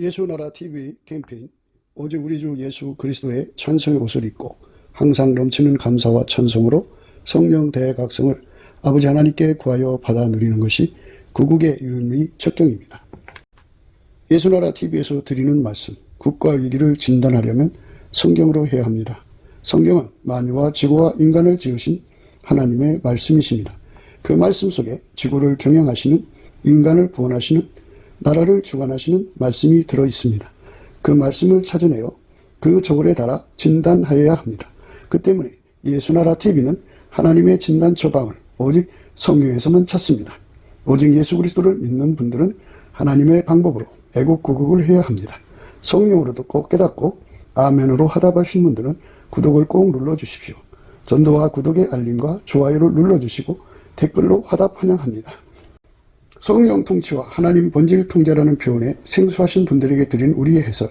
예수나라 TV 캠페인 오직 우리 주 예수 그리스도의 찬송의 옷을 입고 항상 넘치는 감사와 찬송으로 성령 대각성을 아버지 하나님께 구하여 받아 누리는 것이 구국의 유일의 척경입니다. 예수나라 TV에서 드리는 말씀, 국가 위기를 진단하려면 성경으로 해야 합니다. 성경은 만유와 지구와 인간을 지으신 하나님의 말씀이십니다. 그 말씀 속에 지구를 경영하시는, 인간을 구원하시는, 나라를 주관하시는 말씀이 들어있습니다. 그 말씀을 찾아내어 그 저울에 달아 진단하여야 합니다. 그 때문에 예수나라 TV는 하나님의 진단 처방을 오직 성경에서만 찾습니다. 오직 예수 그리스도를 믿는 분들은 하나님의 방법으로 애국구국을 해야 합니다. 성령으로 듣고 깨닫고 아멘으로 화답하신 분들은 구독을 꼭 눌러주십시오. 전도와 구독의 알림과 좋아요를 눌러주시고 댓글로 화답 환영합니다. 성령 통치와 하나님 본질 통제라는 표현에 생소하신 분들에게 드린 우리의 해설,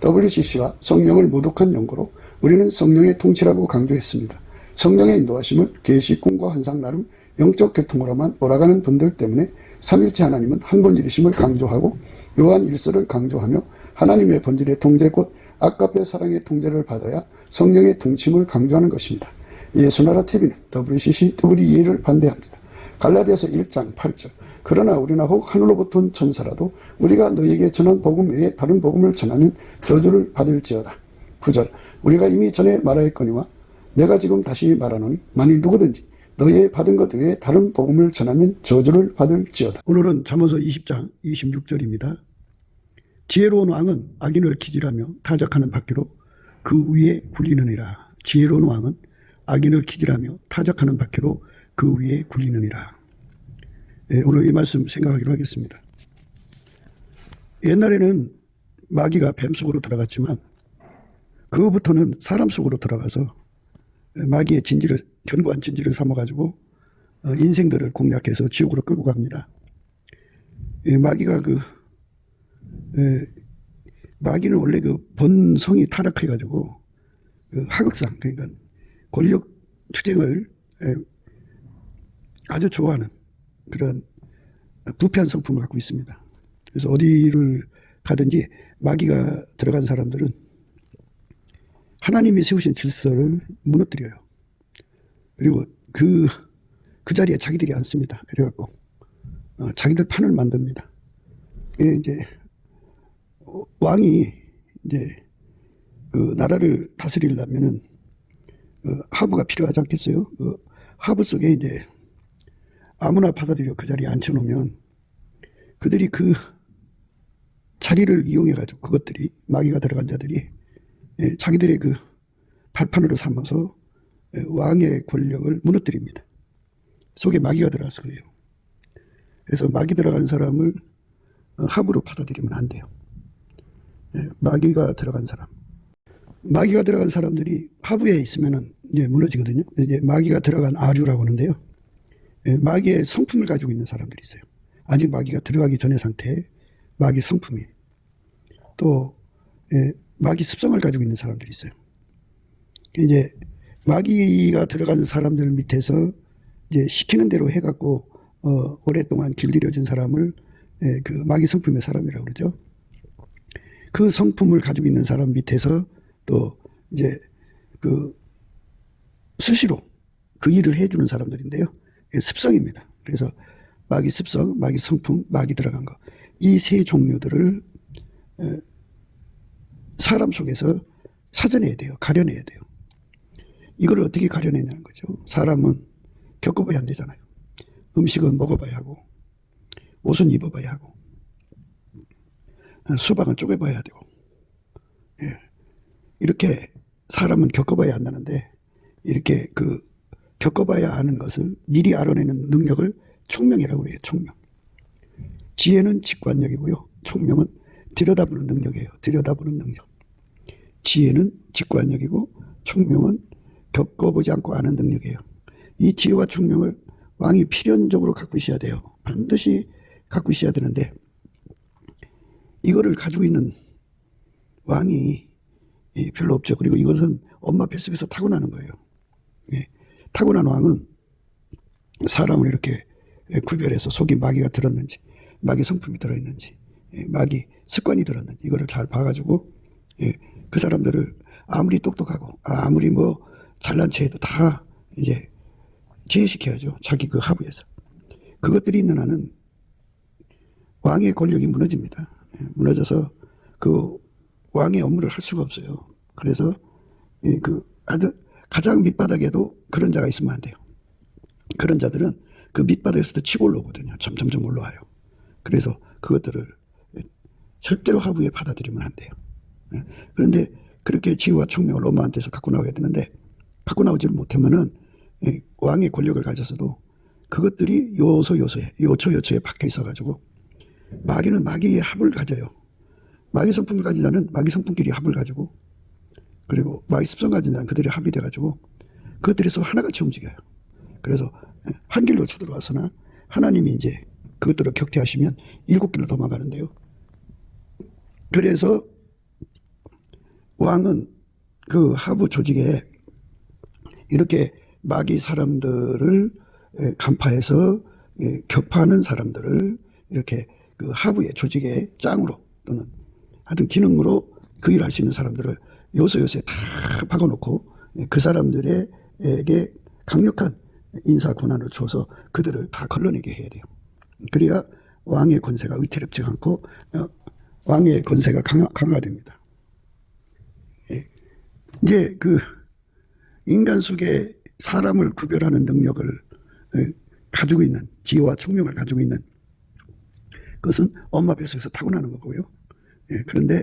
WCC가 성령을 모독한 연고로 우리는 성령의 통치라고 강조했습니다. 성령의 인도하심을 계시, 꿈과 환상 나름 영적 계통으로만 몰아가는 분들 때문에 삼일체 하나님은 한 본질이심을 강조하고 요한 1서를 강조하며 하나님의 본질의 통제 곧 아까페 사랑의 통제를 받아야 성령의 통치임을 강조하는 것입니다. 예수나라 TV는 WCC, WEA를 반대합니다. 갈라디아서 1장 8절 그러나 우리나 혹 하늘로부터 온 천사라도 우리가 너희에게 전한 복음 외에 다른 복음을 전하면 저주를 받을지어다. 9절 우리가 이미 전에 말하였거니와 내가 지금 다시 말하노니 만일 누구든지 너희의 받은 것 외에 다른 복음을 전하면 저주를 받을지어다. 오늘은 잠언서 20장 26절입니다. 지혜로운 왕은 악인을 기질하며 타작하는 바퀴로 그 위에 굴리느니라. 지혜로운 왕은 악인을 기질하며 타작하는 바퀴로 그 위에 굴리느니라. 오늘 이 말씀 생각하기로 하겠습니다. 옛날에는 마귀가 뱀 속으로 들어갔지만 그부터는 사람 속으로 들어가서 마귀의 진지를, 견고한 진지를 삼아가지고 인생들을 공략해서 지옥으로 끌고 갑니다. 마귀가 마귀는 원래 그 본성이 타락해가지고 하극상, 그러니까 권력 투쟁을 아주 좋아하는 그런 부패한 성품을 갖고 있습니다. 그래서 어디를 가든지 마귀가 들어간 사람들은 하나님이 세우신 질서를 무너뜨려요. 그리고 그 자리에 자기들이 앉습니다. 그래갖고 자기들 판을 만듭니다. 이제 왕이 이제 그 나라를 다스리려면은 하부가 필요하지 않겠어요? 하부 속에 이제 아무나 받아들여 그 자리에 앉혀놓으면 그들이 그 자리를 이용해가지고 그것들이 마귀가 들어간 자들이 자기들의 그 발판으로 삼아서 왕의 권력을 무너뜨립니다. 속에 마귀가 들어가서 그래요. 그래서 마귀 들어간 사람을 하부로 받아들이면 안 돼요. 마귀가 들어간 사람들이 하부에 있으면은 이제 무너지거든요. 이제 마귀가 들어간 아류라고 하는데요. 마귀의 성품을 가지고 있는 사람들이 있어요. 아직 마귀가 들어가기 전의 상태에 마귀 성품이, 또 마귀 습성을 가지고 있는 사람들이 있어요. 이제 마귀가 들어간 사람들 밑에서 이제 시키는 대로 해갖고 오랫동안 길들여진 사람을 그 마귀 성품의 사람이라고 그러죠. 그 성품을 가지고 있는 사람 밑에서 또 이제 그 수시로 그 일을 해주는 사람들인데요. 습성입니다. 그래서 마귀 습성, 마귀 성품, 마귀 들어간 거. 이 세 종류들을 사람 속에서 찾아내야 돼요. 가려내야 돼요. 이걸 어떻게 가려내냐는 거죠. 사람은 겪어봐야 안 되잖아요. 음식은 먹어봐야 하고, 옷은 입어봐야 하고, 수박은 쪼개봐야 되고, 이렇게 사람은 겪어봐야 한다는데, 이렇게 겪어봐야 하는 것을 미리 알아내는 능력을 총명이라고 해요. 총명. 지혜는 직관력이고요. 총명은 들여다보는 능력이에요. 들여다보는 능력. 지혜는 직관력이고 총명은 겪어보지 않고 아는 능력이에요. 이 지혜와 총명을 왕이 필연적으로 갖고 있어야 돼요. 반드시 갖고 있어야 되는데 이거를 가지고 있는 왕이 별로 없죠. 그리고 이것은 엄마 뱃속에서 타고나는 거예요. 타고난 왕은 사람을 이렇게 구별해서 속에 마귀가 들었는지, 마귀 성품이 들어있는지, 마귀 습관이 들었는지 이거를 잘 봐가지고 그 사람들을 아무리 똑똑하고 아무리 뭐 잘난 체해도 다 이제 제외시켜야죠. 자기 그 하부에서. 그것들이 있는 한은 왕의 권력이 무너집니다. 무너져서 그 왕의 업무를 할 수가 없어요. 그래서 그 아주 가장 밑바닥에도 그런 자가 있으면 안 돼요. 그런 자들은 그 밑바닥에서도 치고 올라오거든요. 점점점 올라와요. 그래서 그것들을 절대로 하부에 받아들이면 안 돼요. 그런데 그렇게 지혜와 총명을 엄마한테서 갖고 나와야 되는데 갖고 나오지를 못하면은 왕의 권력을 가졌어도 그것들이 요초에 박혀 있어가지고 마귀는 마귀의 합을 가져요. 마귀 성품을 가진 자는 마귀 성품끼리 합을 가지고 그리고 마귀 습성 가진 자는 그들이 합이 돼가지고 그것들에서 하나같이 움직여요. 그래서 한 길로 쳐들어왔으나 하나님이 이제 그것들을 격퇴하시면 7길로 도망가는데요. 그래서 왕은 그 하부 조직에 이렇게 마귀 사람들을 간파해서 격파하는 사람들을 이렇게 그 하부의 조직의 짱으로 또는 하여튼 기능으로 그 일을 할 수 있는 사람들을 요소요소에 다 박아놓고 그 사람들에게 강력한 인사 권한을 줘서 그들을 다 걸러내게 해야 돼요. 그래야 왕의 권세가 위태롭지 않고 왕의 권세가 강화가 됩니다. 이제 그 인간 속에 사람을 구별하는 능력을 가지고 있는 지혜와 총명을 가지고 있는 그것은 엄마 뱃속에서 타고나는 거고요. 그런데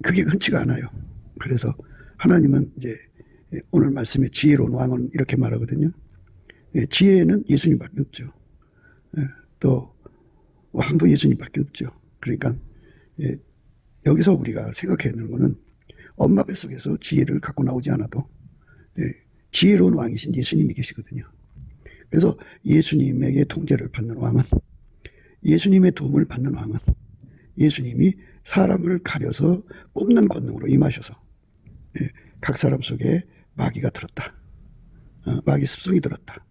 그게 흔치가 않아요. 그래서 하나님은 이제 오늘 말씀에 지혜로운 왕은 이렇게 말하거든요. 지혜는 예수님밖에 없죠. 또 왕도 예수님밖에 없죠. 그러니까 여기서 우리가 생각해야 되는 것은 엄마 뱃속에서 지혜를 갖고 나오지 않아도 지혜로운 왕이신 예수님이 계시거든요. 그래서 예수님에게 통제를 받는 왕은 예수님의 도움을 받는 왕은 예수님이 사람을 가려서 뽑는 권능으로 임하셔서 각 사람 속에 마귀가 들었다. 마귀 습성이 들었다.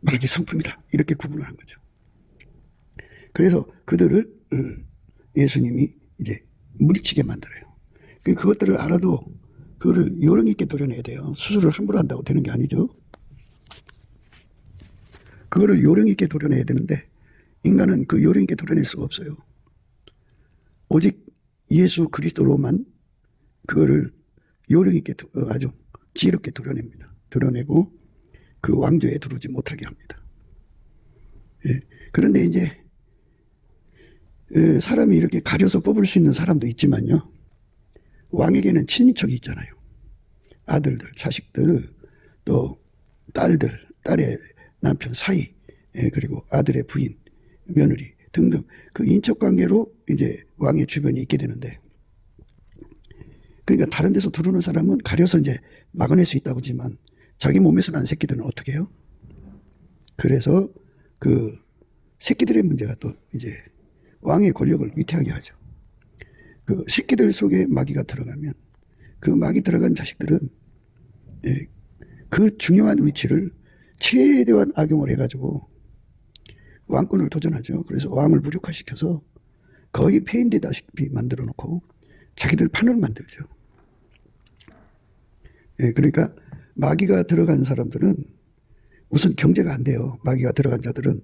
마귀 성품이다. 이렇게 구분을 한 거죠. 그래서 그들을 예수님이 이제 무리치게 만들어요. 그것들을 알아도 그거를 요령 있게 도려내야 돼요. 수술을 함부로 한다고 되는 게 아니죠. 그거를 요령 있게 도려내야 되는데 인간은 그 요령 있게 도려낼 수가 없어요. 오직 예수 그리스도로만 그거를 요령 있게 아주 지혜롭게 도려냅니다. 도려내고 그 왕조에 들어오지 못하게 합니다. 그런데 이제 사람이 이렇게 가려서 뽑을 수 있는 사람도 있지만요. 왕에게는 친인척이 있잖아요. 아들들, 자식들, 또 딸들, 딸의 남편 사이, 그리고 아들의 부인, 며느리 등등 그 인척 관계로 이제 왕의 주변이 있게 되는데, 그러니까 다른 데서 들어오는 사람은 가려서 이제 막아낼 수 있다고 하지만 자기 몸에서 난 새끼들은 어떻게 해요? 그래서 그 새끼들의 문제가 또 이제 왕의 권력을 위태하게 하죠. 그 새끼들 속에 마귀가 들어가면 그 마귀 들어간 자식들은 그 중요한 위치를 최대한 악용을 해가지고 왕권을 도전하죠. 그래서 왕을 무력화시켜서 거의 폐인되다시피 만들어 놓고 자기들 판을 만들죠. 그러니까 마귀가 들어간 사람들은 우선 경제가 안 돼요. 마귀가 들어간 자들은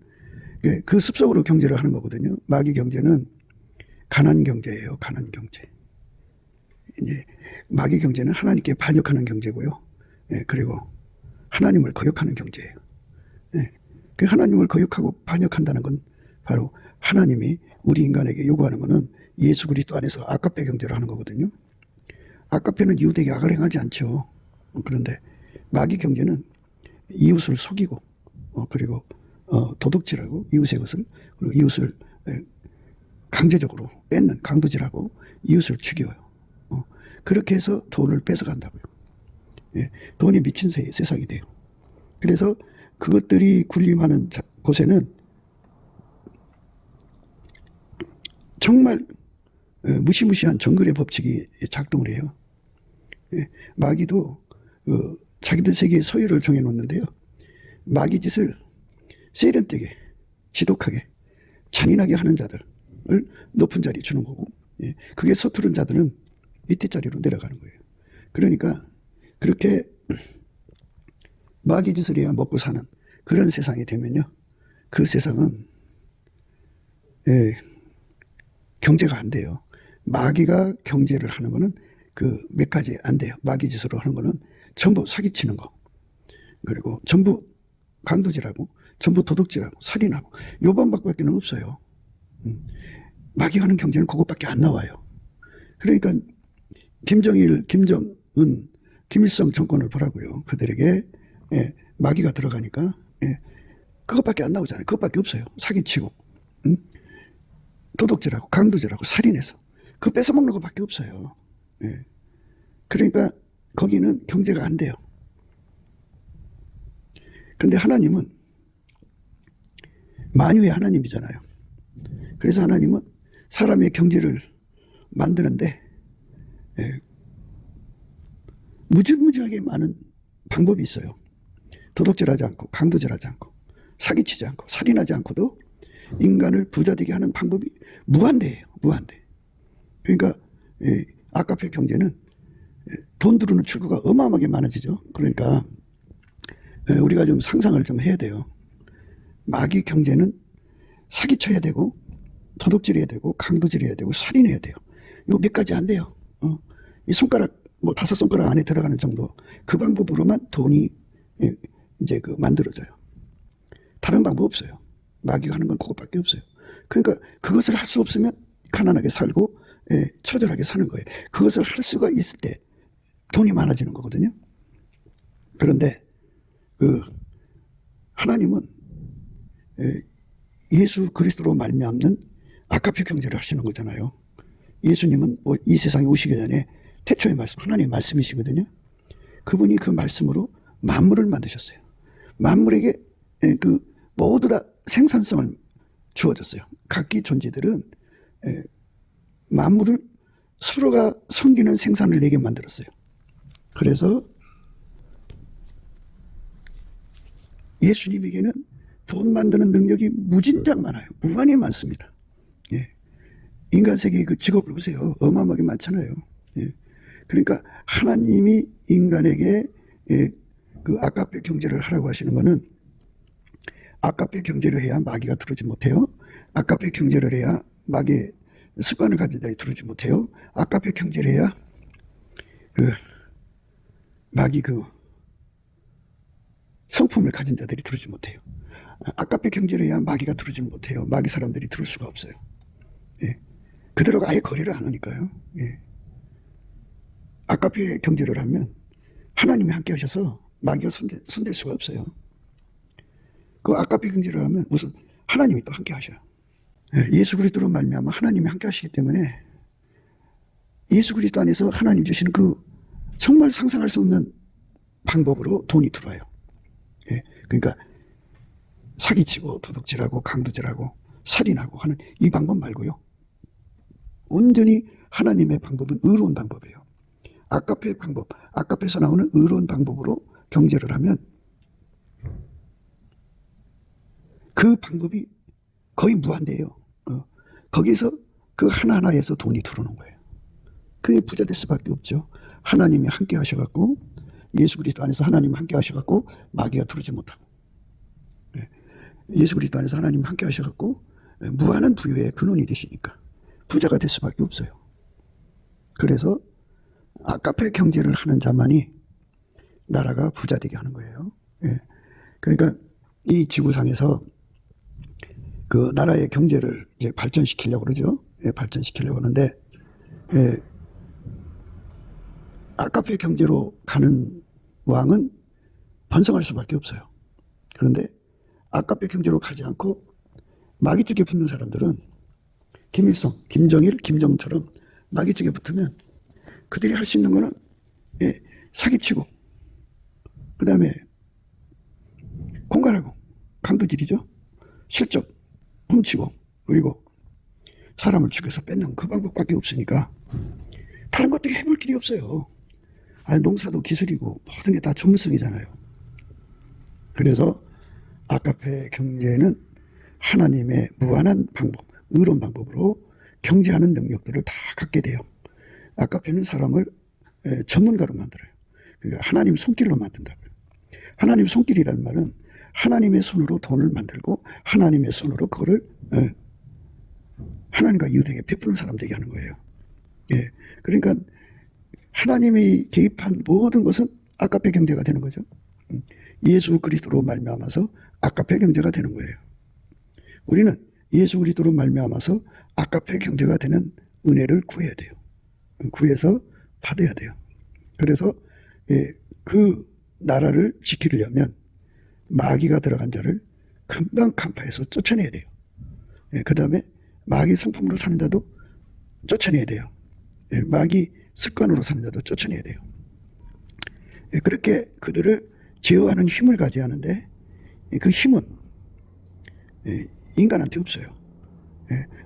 그 습성으로 경제를 하는 거거든요. 마귀 경제는 가난 경제예요. 가난 경제. 이제 마귀 경제는 하나님께 반역하는 경제고요. 그리고 하나님을 거역하는 경제예요. 그 하나님을 거역하고 반역한다는 건 바로 하나님이 우리 인간에게 요구하는 것은 예수 그리스도 안에서 아가페 경제를 하는 거거든요. 아가페는 이웃에게 악을 행하지 않죠. 그런데 마귀 경제는 이웃을 속이고 그리고 도둑질하고 이웃의 것을 그리고 이웃을 강제적으로 뺏는 강도질하고 이웃을 죽여요. 그렇게 해서 돈을 뺏어간다고요. 돈이 미친 세상이 돼요. 그래서 그것들이 군림하는 곳에는 정말 무시무시한 정글의 법칙이 작동을 해요. 마귀도 자기들 세계의 소유를 정해놓는데요. 마귀 짓을 세련되게 지독하게 잔인하게 하는 자들, 높은 자리에 주는 거고, 예. 그게 서투른 자들은 밑에 자리로 내려가는 거예요. 그러니까 그렇게 마귀 짓을 해야 먹고 사는 그런 세상이 되면요, 그 세상은 예, 경제가 안 돼요. 마귀가 경제를 하는 거는 그 몇 가지 안 돼요. 마귀 짓으로 하는 거는 전부 사기치는 거, 그리고 전부 강도질하고, 전부 도둑질하고, 살인하고, 요 방법밖에 없어요. 마귀가 하는 경제는 그것밖에 안 나와요. 그러니까 김정일, 김정은, 김일성 정권을 보라고요. 그들에게 예, 마귀가 들어가니까 예, 그것밖에 안 나오잖아요. 그것밖에 없어요. 사기치고, 도둑질하고, 강도질하고, 살인해서 그거 뺏어먹는 것밖에 없어요. 예. 그러니까 거기는 경제가 안 돼요. 근데 하나님은 만유의 하나님이잖아요. 그래서 하나님은 사람의 경제를 만드는데 예, 무지무지하게 많은 방법이 있어요. 도둑질하지 않고, 강도질하지 않고, 사기치지 않고, 살인하지 않고도 인간을 부자되게 하는 방법이 무한대예요. 무한대. 그러니까 아카페 경제는 돈 들어오는 출구가 어마어마하게 많아지죠. 그러니까 우리가 좀 상상을 좀 해야 돼요. 마귀 경제는 사기쳐야 되고, 도둑질해야 되고, 강도질해야 되고, 살인해야 돼요. 요 몇 가지 안 돼요. 이 손가락, 뭐 5손가락 안에 들어가는 정도, 그 방법으로만 돈이 이제 그 만들어져요. 다른 방법 없어요. 마귀가 하는 건 그것밖에 없어요. 그러니까 그것을 할 수 없으면 가난하게 살고 처절하게 사는 거예요. 그것을 할 수가 있을 때 돈이 많아지는 거거든요. 그런데 그 하나님은 예수 그리스도로 말미암는 아카페 경제를 하시는 거잖아요. 예수님은 이 세상에 오시기 전에 태초의 말씀, 하나님의 말씀이시거든요. 그분이 그 말씀으로 만물을 만드셨어요. 만물에게 그 모두 다 생산성을 주어졌어요. 각기 존재들은 만물을 서로가 섬기는 생산을 내게 만들었어요. 그래서 예수님에게는 돈 만드는 능력이 무진장 많아요. 무한히 많습니다. 예. 인간 세계의 그 직업을 보세요. 어마어마하게 많잖아요. 예. 그러니까 하나님이 인간에게 그 아카페 경제를 하라고 하시는 거는, 아카페 경제를 해야 마귀가 들어오지 못해요. 아카페 경제를 해야 마귀의 습관을 가진 자들이 들어오지 못해요. 아카페 경제를 해야 그 마귀 그 성품을 가진 자들이 들어오지 못해요. 아카페 경제를 해야 마귀가 들어오지 못해요. 마귀 사람들이 들어올 수가 없어요. 예. 그들하고 아예 거래를 안 하니까요. 예. 아카페 경제를 하면 하나님이 함께 하셔서 마귀가 손댈 수가 없어요. 그 아카페 경제를 하면 우선 하나님이 또 함께 하셔요. 예수 그리스도로 말미암아 하나님이 함께 하시기 때문에 예수 그리스도 안에서 하나님 주시는 그 정말 상상할 수 없는 방법으로 돈이 들어와요. 예. 그러니까 사기치고, 도둑질하고, 강도질하고, 살인하고 하는 이 방법 말고요, 온전히 하나님의 방법은 의로운 방법이에요. 아카페 방법, 아카페에서 나오는 의로운 방법으로 경제를 하면 그 방법이 거의 무한대예요. 거기서 그 하나하나에서 돈이 들어오는 거예요. 그게 부자 될 수밖에 없죠. 하나님이 함께 하셔갖고, 예수 그리스도 안에서 하나님이 함께 하셔갖고 마귀가 들어오지 못하고, 예수 그리스도 안에서 하나님이 함께 하셔갖고 무한한 부유의 근원이 되시니까 부자가 될 수밖에 없어요. 그래서 아카페 경제를 하는 자만이 나라가 부자되게 하는 거예요. 예. 그러니까 이 지구상에서 그 나라의 경제를 이제 발전시키려고 그러죠. 예, 발전시키려고 하는데, 예, 아카페 경제로 가는 왕은 번성할 수밖에 없어요. 그런데 아카페 경제로 가지 않고 마귀 쪽에 붙는 사람들은 김일성, 김정일, 김정처럼 마귀 쪽에 붙으면 그들이 할 수 있는 거는 사기치고, 그 다음에 공갈하고, 강도질이죠. 실적 훔치고, 그리고 사람을 죽여서 뺏는 그 방법밖에 없으니까 다른 것들이 해볼 길이 없어요. 농사도 기술이고 모든 게 다 전문성이잖아요. 그래서 아카페 경제는 하나님의 무한한 방법, 의로운 방법으로 경제하는 능력들을 다 갖게 돼요. 아까페는 사람을 전문가로 만들어요. 그러니까 하나님 손길로 만든다고요. 하나님 손길이라는 말은 하나님의 손으로 돈을 만들고 하나님의 손으로 그거를 하나님과 이웃에게 베푸는 사람 되게 하는 거예요. 예. 그러니까 하나님이 개입한 모든 것은 아까페 경제가 되는 거죠. 예수 그리스도로 말미암아서 아까페 경제가 되는 거예요. 우리는 예수 그리스도로 말미암아서 아까페 경제가 되는 은혜를 구해야 돼요. 구해서 받아야 돼요. 그래서 그 나라를 지키려면 마귀가 들어간 자를 금방 간파해서 쫓아내야 돼요. 그 다음에 마귀 성품으로 사는 자도 쫓아내야 돼요. 마귀 습관으로 사는 자도 쫓아내야 돼요. 그렇게 그들을 제어하는 힘을 가져야 하는데 그 힘은 인간한테 없어요.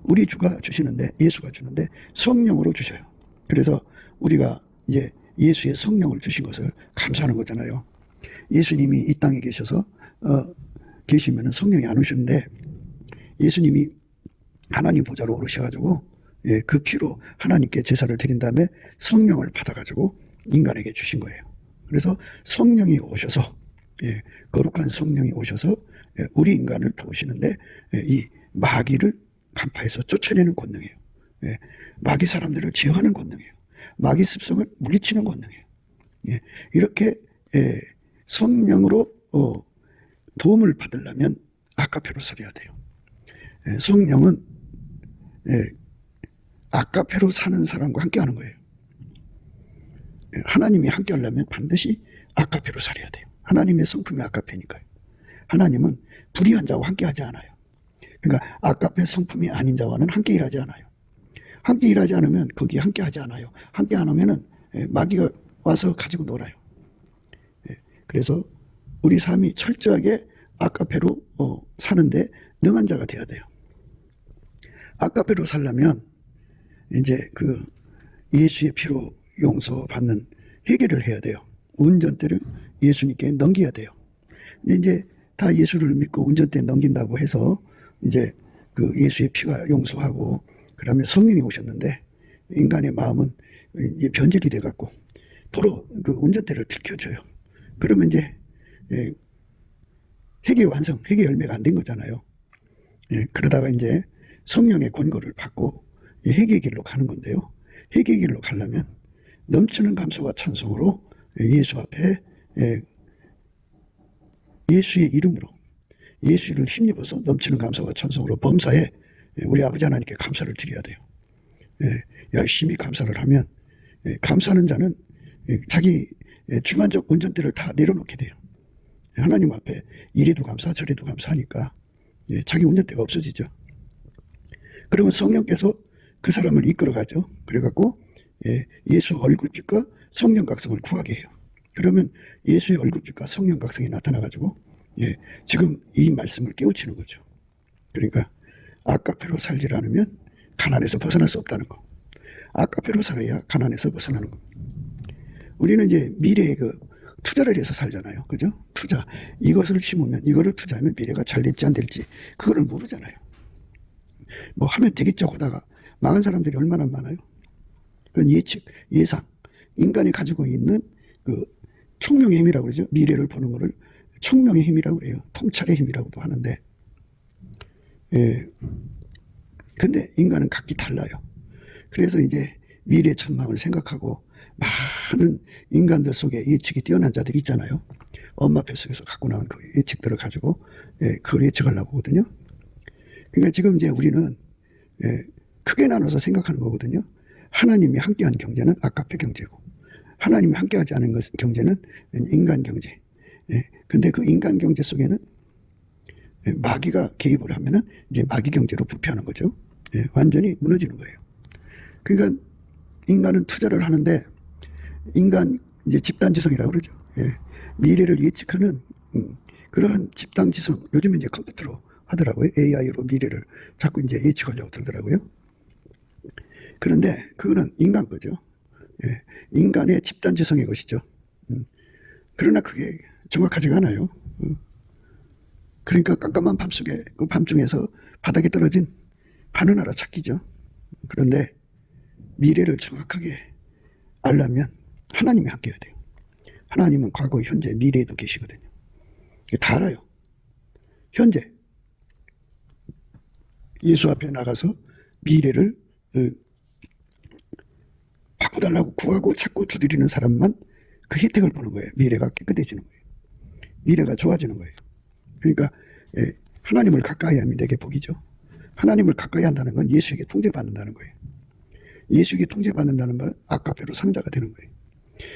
우리 주가 주시는데, 예수가 주는데 성령으로 주셔요. 그래서 우리가 이제 예수의 성령을 주신 것을 감사하는 거잖아요. 예수님이 이 땅에 계셔서 계시면 성령이 안 오시는데 예수님이 하나님 보좌로 오르셔가지고 그 피로 하나님께 제사를 드린 다음에 성령을 받아가지고 인간에게 주신 거예요. 그래서 성령이 오셔서 거룩한 성령이 오셔서 우리 인간을 도우시는데 이 마귀를 간파해서 쫓아내는 권능이에요. 마귀 사람들을 제어하는 권능이에요. 마귀 습성을 물리치는 권능이에요. 이렇게 성령으로 도움을 받으려면 아까페로 살아야 돼요. 성령은 아까페로 사는 사람과 함께 하는 거예요. 하나님이 함께 하려면 반드시 아까페로 살아야 돼요. 하나님의 성품이 아까페니까요. 하나님은 불의한 자와 함께 하지 않아요. 그러니까 아까페 성품이 아닌 자와는 함께 일하지 않아요. 함께 일하지 않으면 거기에 함께 하지 않아요. 함께 안 하면은 마귀가 와서 가지고 놀아요. 그래서 우리 삶이 철저하게 아까페로 사는데 능한 자가 되어야 돼요. 아까페로 살려면 이제 그 예수의 피로 용서받는 회개를 해야 돼요. 운전대를 예수님께 넘겨야 돼요. 근데 이제 다 예수를 믿고 운전대 넘긴다고 해서 이제 그 예수의 피가 용서하고 그다음에 성령이 오셨는데 인간의 마음은 변질이 돼갖고 도로 그 운전대를 들켜줘요. 그러면 이제 회개 완성, 회개 열매가 안 된 거잖아요. 그러다가 이제 성령의 권고를 받고 회개의 길로 가는 건데요. 회개의 길로 가려면 넘치는 감사와 찬송으로 예수 앞에 예수의 이름으로 예수를 힘입어서 넘치는 감사와 찬송으로 범사에 우리 아버지 하나님께 감사를 드려야 돼요. 열심히 감사를 하면 감사하는 자는 자기 주관적 운전대를 다 내려놓게 돼요. 하나님 앞에 이래도 감사 저래도 감사하니까 자기 운전대가 없어지죠. 그러면 성령께서 그 사람을 이끌어가죠. 그래갖고 예수 얼굴빛과 성령 각성을 구하게 해요. 그러면 예수의 얼굴빛과 성령 각성이 나타나가지고 지금 이 말씀을 깨우치는 거죠. 그러니까 아까페로 살지 않으면 가난에서 벗어날 수 없다는 거. 아까페로 살아야 가난에서 벗어나는 거. 우리는 이제 미래에 그 투자를 해서 살잖아요. 그죠? 투자. 이것을 심으면, 이거를 투자하면 미래가 잘 될지 안 될지, 그거를 모르잖아요. 뭐 하면 되겠죠 하다가 망한 사람들이 얼마나 많아요. 그건 예측, 예상. 인간이 가지고 있는 그 총명의 힘이라고 그러죠. 미래를 보는 거를 총명의 힘이라고 그래요. 통찰의 힘이라고도 하는데, 근데 인간은 각기 달라요. 그래서 이제 미래 전망을 생각하고 많은 인간들 속에 예측이 뛰어난 자들이 있잖아요. 엄마 뱃속에서 갖고 나온 그 예측들을 가지고 그걸 예측하려고 하거든요. 그러니까 지금 이제 우리는 크게 나눠서 생각하는 거거든요. 하나님이 함께한 경제는 아까페 경제고, 하나님이 함께하지 않은 경제는 인간 경제. 근데 그 인간 경제 속에는 마귀가 개입을 하면은 이제 마귀 경제로 부패하는 거죠. 완전히 무너지는 거예요. 그러니까 인간은 투자를 하는데 인간 이제 집단지성이라고 그러죠. 미래를 예측하는 그러한 집단지성, 요즘 이제 컴퓨터로 하더라고요. AI로 미래를 자꾸 이제 예측하려고 들더라고요. 그런데 그거는 인간 거죠. 인간의 집단지성의 것이죠. 그러나 그게 정확하지가 않아요. 그러니까 깜깜한 밤속에 그 밤중에서 바닥에 떨어진 하늘나라 찾기죠. 그런데 미래를 정확하게 알려면 하나님이 함께해야 돼요. 하나님은 과거, 현재, 미래에도 계시거든요. 다 알아요. 현재 예수 앞에 나가서 미래를 바꿔달라고 구하고 찾고 두드리는 사람만 그 혜택을 보는 거예요. 미래가 깨끗해지는 거예요. 미래가 좋아지는 거예요. 그러니까 하나님을 가까이 하면 내게 복이죠. 하나님을 가까이 한다는 건 예수에게 통제받는다는 거예요. 예수에게 통제받는다는 말은 아까페로 사는 자가 되는 거예요.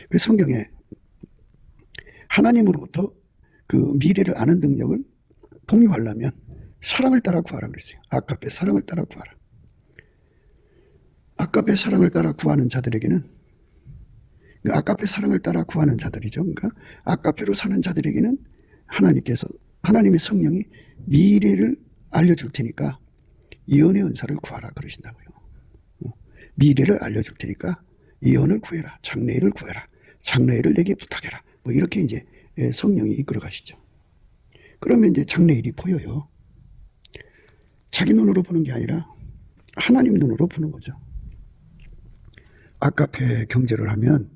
그래서 성경에 하나님으로부터 그 미래를 아는 능력을 공유하려면 사랑을 따라 구하라 그랬어요. 아까페 사랑을 따라 구하라. 아까페 사랑을 따라 구하는 자들에게는, 아까페 사랑을 따라 구하는 자들이죠. 그러니까 아까페로 사는 자들에게는 하나님의 성령이 미래를 알려줄 테니까 예언의 은사를 구하라 그러신다고요. 미래를 알려줄 테니까 예언을 구해라. 장래일을 구해라. 장래일을 내게 부탁해라. 뭐 이렇게 이제 성령이 이끌어 가시죠. 그러면 이제 장래일이 보여요. 자기 눈으로 보는 게 아니라 하나님 눈으로 보는 거죠. 아까페 경제를 하면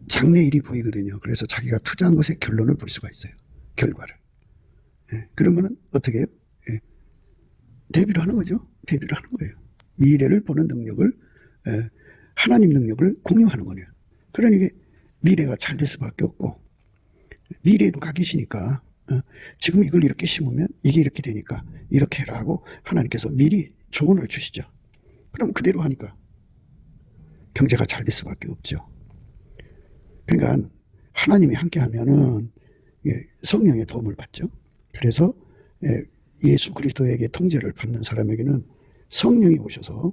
장래일이 보이거든요. 그래서 자기가 투자한 것의 결론을 볼 수가 있어요. 결과를. 그러면은 어떻게 해요? 대비를 하는 거죠. 대비를 하는 거예요. 미래를 보는 능력을, 하나님 능력을 공유하는 거예요. 그러니 미래가 잘 될 수밖에 없고, 미래에도 가 계시니까 지금 이걸 이렇게 심으면 이게 이렇게 되니까 이렇게 해라 하고 하나님께서 미리 조언을 주시죠. 그럼 그대로 하니까 경제가 잘 될 수밖에 없죠. 그러니까 하나님이 함께 하면은 성령의 도움을 받죠. 그래서 예수 그리스도에게 통제를 받는 사람에게는 성령이 오셔서,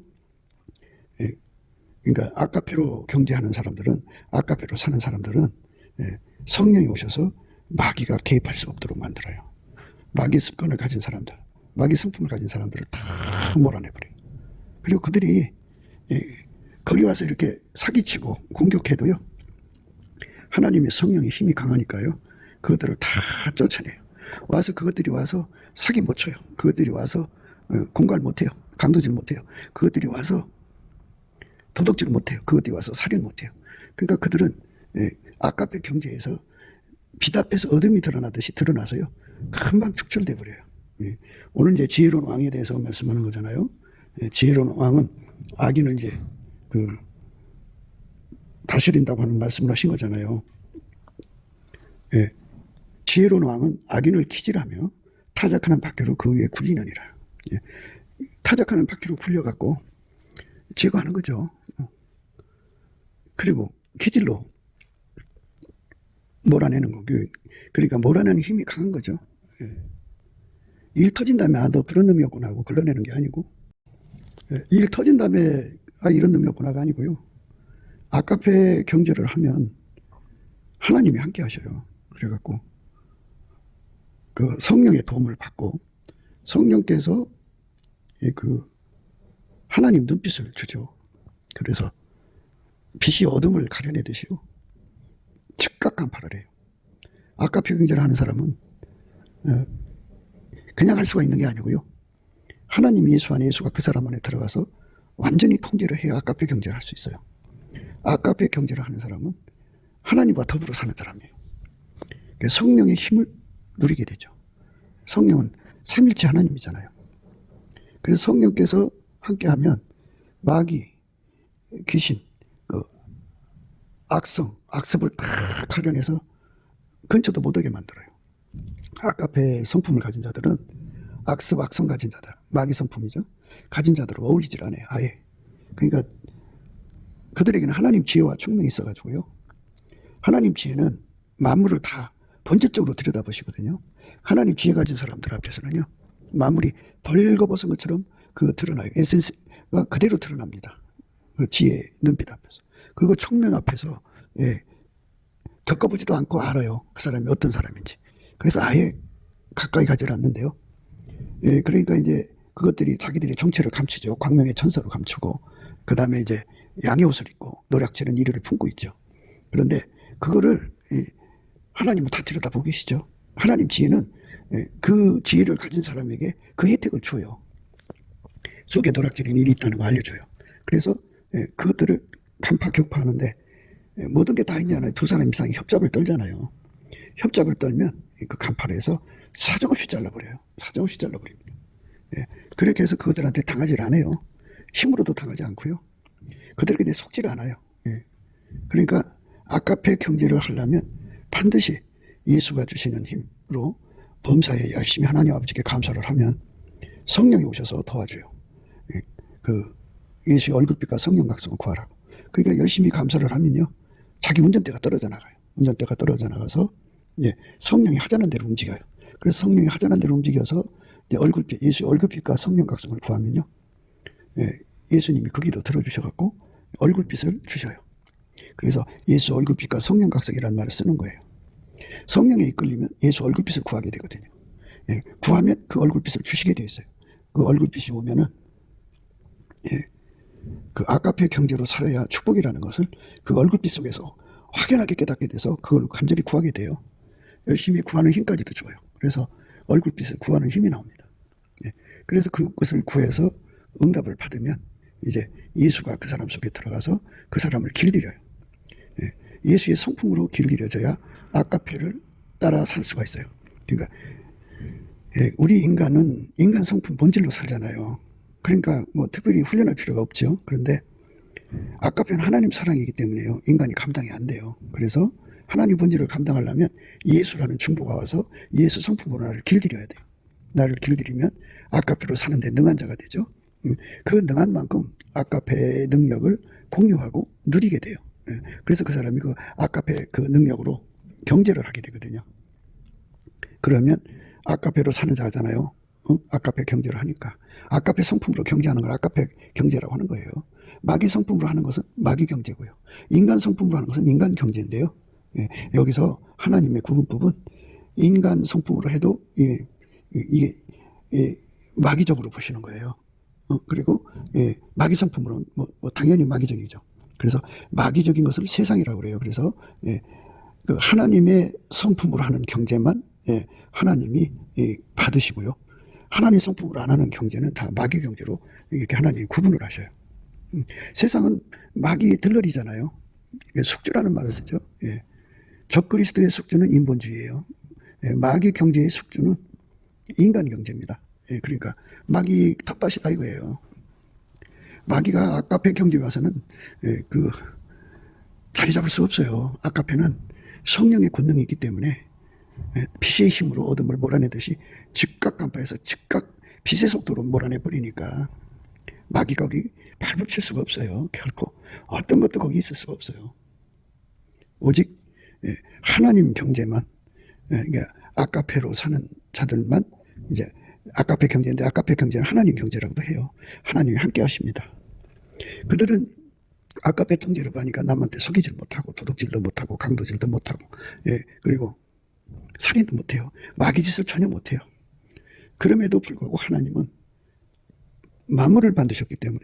그러니까 아까페로 경제하는 사람들은, 아까페로 사는 사람들은 성령이 오셔서 마귀가 개입할 수 없도록 만들어요. 마귀 습관을 가진 사람들, 마귀 성품을 가진 사람들을 다 몰아내버려요. 그리고 그들이 거기 와서 이렇게 사기치고 공격해도요, 하나님의 성령의 힘이 강하니까요, 그것들을 다 쫓아내요. 와서 그것들이 와서 사기 못 쳐요. 그것들이 와서 공갈 못 해요. 강도질 못 해요. 그것들이 와서 도둑질 못 해요. 그것들이 와서 살인 못 해요. 그러니까 그들은 아까페 경제에서 빛 앞에서 어둠이 드러나듯이 드러나서요, 금방 축출돼 버려요. 오늘 이제 지혜로운 왕에 대해서 말씀하는 거잖아요. 지혜로운 왕은 악인을 이제 다스린다고 하는 말씀을 하신 거잖아요. 지혜로운 왕은 악인을 키질하며 타작하는 바퀴로 그 위에 굴리느니라. 타작하는 바퀴로 굴려갖고 제거하는 거죠. 그리고 키질로 몰아내는 거. 그러니까 몰아내는 힘이 강한 거죠. 일 터진 다음에 너 그런 놈이었구나 하고 걸러내는 게 아니고, 일 터진 다음에 이런 놈이었구나가 아니고요. 아까페 경제를 하면 하나님이 함께 하셔요. 그래갖고 그 성령의 도움을 받고 성령께서 하나님 눈빛을 주죠. 그래서 빛이 어둠을 가려내듯이요, 즉각 간파를 해요. 아까페 경제를 하는 사람은 그냥 할 수가 있는 게 아니고요, 하나님 예수 안에, 예수가 그 사람 안에 들어가서 완전히 통제를 해야 아까페 경제를 할 수 있어요. 아까페 경제를 하는 사람은 하나님과 더불어 사는 사람이에요. 성령의 힘을 누리게 되죠. 성령은 삼일체 하나님이잖아요. 그래서 성령께서 함께하면 마귀, 귀신, 악습을 다 가려내서 근처도 못 오게 만들어요. 아까페 성품을 가진 자들은 악성 가진 자들, 마귀 성품이죠. 가진 자들과 어울리질 않아요. 아예. 그러니까 그들에게는 하나님 지혜와 총명이 있어가지고요, 하나님 지혜는 만물을 다 본질적으로 들여다보시거든요. 하나님 지혜 가진 사람들 앞에서는요, 만물이 벌거벗은 것처럼 드러나요. 에센스가 그대로 드러납니다. 그 지혜의 눈빛 앞에서. 그리고 총명 앞에서 겪어보지도 않고 알아요. 그 사람이 어떤 사람인지. 그래서 아예 가까이 가지 않는데요. 그러니까 이제 그것들이 자기들의 정체를 감추죠. 광명의 천사로 감추고, 그 다음에 이제 양의 옷을 입고 노략질은 이를 품고 있죠. 그런데 그거를 하나님은 다 들여다보고 계시죠. 하나님 지혜는 그 지혜를 가진 사람에게 그 혜택을 줘요. 속에 도락질인 일이 있다는 거 알려줘요. 그래서 그것들을 간파 격파하는데 모든 게 다 있잖아요. 두 사람 이상이 협잡을 떨잖아요. 협잡을 떨면 그 간파를 해서 사정없이 잘라버려요. 사정없이 잘라버립니다. 그렇게 해서 그들한테 당하질 않아요. 힘으로도 당하지 않고요. 그들에게 속질 않아요. 그러니까 아카페 경제를 하려면 반드시 예수가 주시는 힘으로 범사에 열심히 하나님 아버지께 감사를 하면 성령이 오셔서 도와줘요. 그 예수의 얼굴빛과 성령 각성을 구하라고. 그러니까 열심히 감사를 하면요, 자기 운전대가 떨어져 나가요. 운전대가 떨어져 나가서 성령이 하자는 대로 움직여요. 그래서 성령이 하자는 대로 움직여서 얼굴빛, 예수의 얼굴빛과 성령 각성을 구하면요, 예수님이 그 기도 들어주셔갖고 얼굴빛을 주셔요. 그래서 예수 얼굴빛과 성령 각성이라는 말을 쓰는 거예요. 성령에 이끌리면 예수 얼굴빛을 구하게 되거든요. 구하면 그 얼굴빛을 주시게 되어 있어요. 그 얼굴빛이 오면은 그 아카페 경제로 살아야 축복이라는 것을 그 얼굴빛 속에서 확연하게 깨닫게 돼서 그걸 간절히 구하게 돼요. 열심히 구하는 힘까지도 줘요. 그래서 얼굴빛을 구하는 힘이 나옵니다. 그래서 그것을 구해서 응답을 받으면 이제 예수가 그 사람 속에 들어가서 그 사람을 길들여요. 예수의 성품으로 길들여져야 아카페를 따라 살 수가 있어요. 그러니까 우리 인간은 인간 성품 본질로 살잖아요. 그러니까 뭐 특별히 훈련할 필요가 없죠. 그런데 아카페는 하나님 사랑이기 때문에요, 인간이 감당이 안 돼요. 그래서 하나님 본질을 감당하려면 예수라는 중보가 와서 예수 성품으로 나를 길들여야 돼요. 나를 길들이면 아카페로 사는데 능한 자가 되죠. 그 능한 만큼 아카페의 능력을 공유하고 누리게 돼요. 그래서 그 사람이 그 아카페 그 능력으로 경제를 하게 되거든요. 그러면 아카페로 사는 자잖아요. 아카페 경제를 하니까 아카페 성품으로 경제하는 걸 아카페 경제라고 하는 거예요. 마귀 성품으로 하는 것은 마귀 경제고요. 인간 성품으로 하는 것은 인간 경제인데요. 여기서 하나님의 구분법은 인간 성품으로 해도 이게 마귀적으로 보시는 거예요. 그리고 마귀 성품으로는 뭐 당연히 마귀적이죠. 그래서 마귀적인 것을 세상이라고 그래요. 그래서 그 하나님의 성품으로 하는 경제만 하나님이 받으시고요. 하나님 성품으로 안 하는 경제는 다 마귀 경제로 이렇게 하나님이 구분을 하셔요. 세상은 마귀의 들러리잖아요. 숙주라는 말을 쓰죠. 적그리스도의 숙주는 인본주의예요. 마귀 경제의 숙주는 인간 경제입니다. 그러니까 마귀 텃밭이다 이거예요. 마귀가 아카페 경제에 와서는 그 자리 잡을 수 없어요. 아카페는 성령의 권능이 있기 때문에 빛의 힘으로 어둠을 몰아내듯이 즉각 간파해서 즉각 빛의 속도로 몰아내버리니까 마귀가 거기 발붙일 수가 없어요. 결코 어떤 것도 거기 있을 수가 없어요. 오직 하나님 경제만, 그러니까 아카페로 사는 자들만 이제 아카페 경제인데, 아카페 경제는 하나님 경제라고도 해요. 하나님이 함께 하십니다. 그들은 아카페 통제를 하니까 남한테 속이질 못하고 도둑질도 못하고 강도질도 못하고 그리고 살인도 못해요. 마귀짓을 전혀 못해요. 그럼에도 불구하고 하나님은 만물을 만드셨기 때문에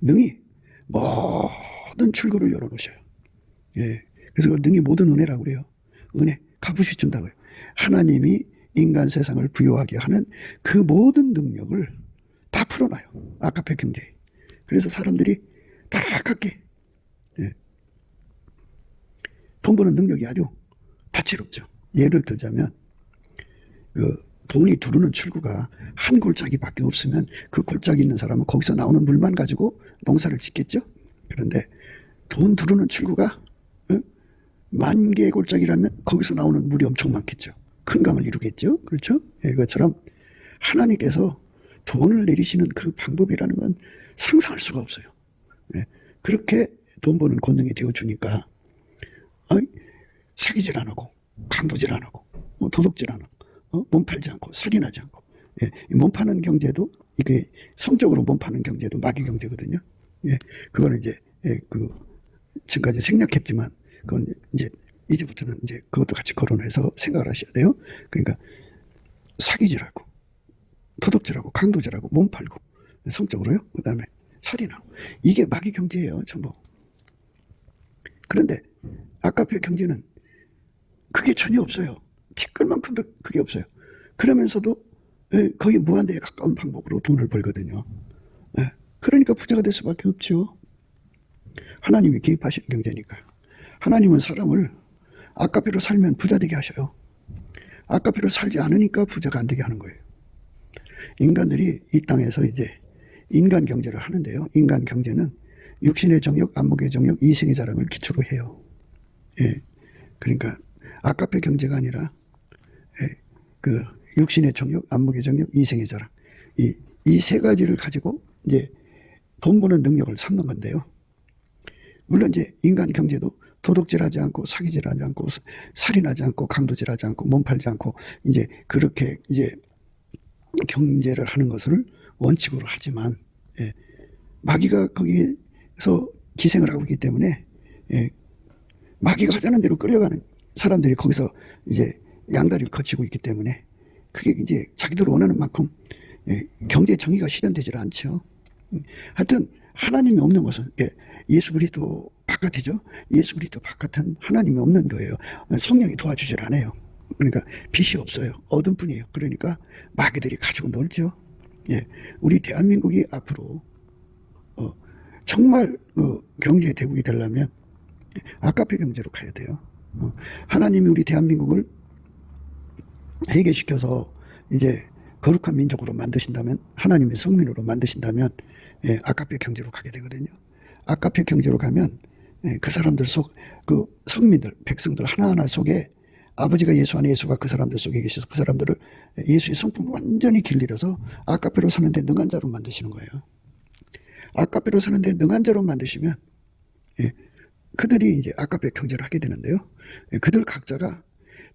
능히 모든 출구를 열어놓으셔요. 그래서 그걸 능히 모든 은혜라고 그래요. 은혜, 값없이 준다고요. 하나님이 인간 세상을 부유하게 하는 그 모든 능력을 다 풀어놔요. 아카페 경제에. 그래서 사람들이 다 갖게 돈 버는 능력이 아주 다채롭죠. 예를 들자면 그 돈이 두르는 출구가 한 골짜기밖에 없으면 그 골짜기 있는 사람은 거기서 나오는 물만 가지고 농사를 짓겠죠. 그런데 돈 두르는 출구가 만 개의 골짜기라면 거기서 나오는 물이 엄청 많겠죠. 큰 강을 이루겠죠. 그렇죠? 이것처럼 하나님께서 돈을 내리시는 그 방법이라는 건 상상할 수가 없어요. 그렇게 돈 버는 권능이 되어주니까 사기질 안 하고 강도질 안 하고 도둑질 안 하고 몸 팔지 않고 살인하지 않고 몸 파는 경제도 이게 성적으로 몸 파는 경제도 마귀 경제거든요. 그거는 이제 그 지금까지 생략했지만 그건 이제부터는 이제 그것도 같이 거론해서 생각을 하셔야 돼요. 그러니까 사기질하고 도둑질하고 강도질하고 몸 팔고 성적으로요. 그 다음에 살인하고 이게 마귀 경제예요. 전부. 그런데 아카페 경제는 그게 전혀 없어요. 티끌만큼도 그게 없어요. 그러면서도 거의 무한대에 가까운 방법으로 돈을 벌거든요. 그러니까 부자가 될 수밖에 없죠. 하나님이 개입하시는 경제니까요. 하나님은 사람을 아까피로 살면 부자 되게 하셔요. 아까피로 살지 않으니까 부자가 안 되게 하는 거예요. 인간들이 이 땅에서 이제 인간 경제를 하는데요. 인간 경제는 육신의 정욕, 안목의 정욕, 이생의 자랑을 기초로 해요. 그러니까 아까페 경제가 아니라 그 육신의 정욕, 안목의 정욕, 이생의 자랑, 이 세 가지를 가지고 이제 돈 버는 능력을 삼는 건데요. 물론 이제 인간 경제도 도둑질하지 않고 사기질하지 않고 살인하지 않고 강도질하지 않고 몸 팔지 않고 이제 그렇게 이제 경제를 하는 것을 원칙으로 하지만 마귀가 거기서 기생을 하고 있기 때문에 마귀가 하자는 대로 끌려가는 사람들이 거기서 이제 양다리를 거치고 있기 때문에 그게 이제 자기들 원하는 만큼 경제 정의가 실현되질 않죠. 하여튼 하나님이 없는 것은 예수 그리스도 바깥이죠. 예수 그리스도 바깥은 하나님이 없는 거예요. 성령이 도와주질 않아요. 그러니까 빛이 없어요. 어둠뿐이에요. 그러니까 마귀들이 가지고 놀죠. 우리 대한민국이 앞으로 정말 경제 대국이 되려면 아까페 경제로 가야 돼요. 하나님이 우리 대한민국을 회개시켜서 이제 거룩한 민족으로 만드신다면, 하나님의 성민으로 만드신다면 아까페 경제로 가게 되거든요. 아까페 경제로 가면 그 사람들 속, 그 성민들, 백성들 하나하나 속에 아버지가 예수 안에, 예수가 그 사람들 속에 계셔서 그 사람들을 예수의 성품을 완전히 길들여서 아까페로 사는데 능한 자로 만드시는 거예요. 아까페로 사는데 능한 자로 만드시면 그들이 이제 아까페 경제를 하게 되는데요. 그들 각자가